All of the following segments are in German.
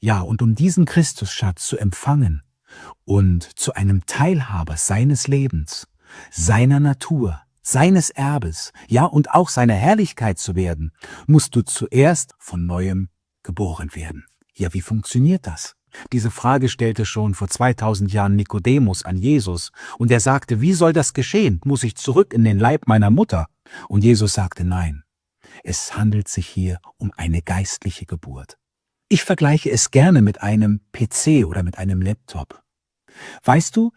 Ja, und um diesen Christusschatz zu empfangen und zu einem Teilhaber seines Lebens, seiner Natur, seines Erbes, ja und auch seiner Herrlichkeit zu werden, musst du zuerst von Neuem geboren werden. Ja, wie funktioniert das? Diese Frage stellte schon vor 2000 Jahren Nikodemus an Jesus und er sagte, wie soll das geschehen? Muss ich zurück in den Leib meiner Mutter? Und Jesus sagte, nein, es handelt sich hier um eine geistliche Geburt. Ich vergleiche es gerne mit einem PC oder mit einem Laptop. Weißt du,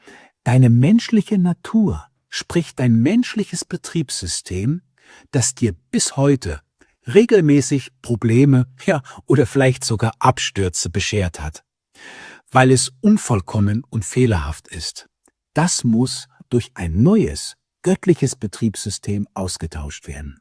deine menschliche Natur, sprich dein menschliches Betriebssystem, das dir bis heute regelmäßig Probleme, ja, oder vielleicht sogar Abstürze beschert hat, weil es unvollkommen und fehlerhaft ist. Das muss durch ein neues, göttliches Betriebssystem ausgetauscht werden.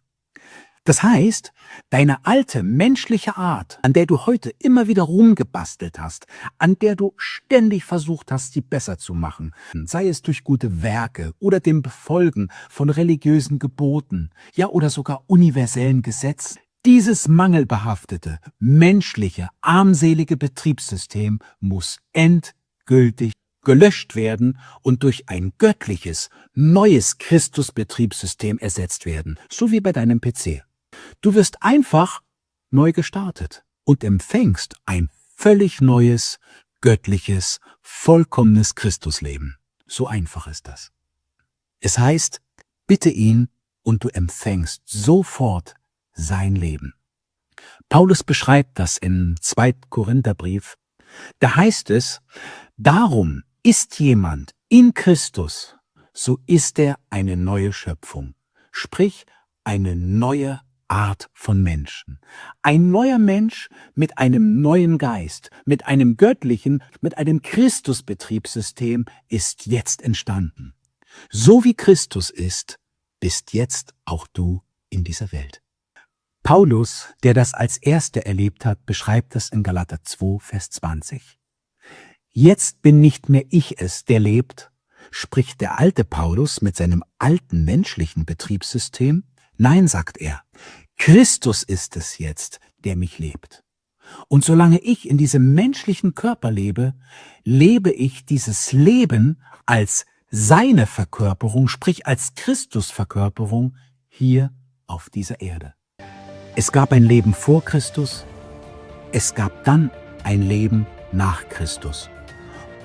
Das heißt, deine alte menschliche Art, an der du heute immer wieder rumgebastelt hast, an der du ständig versucht hast, sie besser zu machen, sei es durch gute Werke oder dem Befolgen von religiösen Geboten, ja oder sogar universellen Gesetzen, dieses mangelbehaftete, menschliche, armselige Betriebssystem muss endgültig gelöscht werden und durch ein göttliches, neues Christusbetriebssystem ersetzt werden, so wie bei deinem PC. Du wirst einfach neu gestartet und empfängst ein völlig neues, göttliches, vollkommenes Christusleben. So einfach ist das. Es heißt, bitte ihn und du empfängst sofort sein Leben. Paulus beschreibt das im 2. Korintherbrief. Da heißt es, darum ist jemand in Christus, so ist er eine neue Schöpfung, sprich eine neue Art von Menschen. Ein neuer Mensch mit einem neuen Geist, mit einem göttlichen, mit einem Christusbetriebssystem ist jetzt entstanden. So wie Christus ist, bist jetzt auch du in dieser Welt. Paulus, der das als Erster erlebt hat, beschreibt das in Galater 2, Vers 20. Jetzt bin nicht mehr ich es, der lebt, spricht der alte Paulus mit seinem alten menschlichen Betriebssystem. Nein, sagt er, Christus ist es jetzt, der mich lebt. Und solange ich in diesem menschlichen Körper lebe, lebe ich dieses Leben als seine Verkörperung, sprich als Christusverkörperung hier auf dieser Erde. Es gab ein Leben vor Christus, es gab dann ein Leben nach Christus.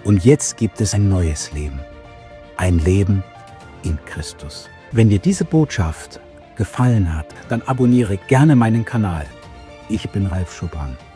Und jetzt gibt es ein neues Leben, ein Leben in Christus. Wenn dir diese Botschaft gefallen hat, dann abonniere gerne meinen Kanal. Ich bin Ralf Schuppan.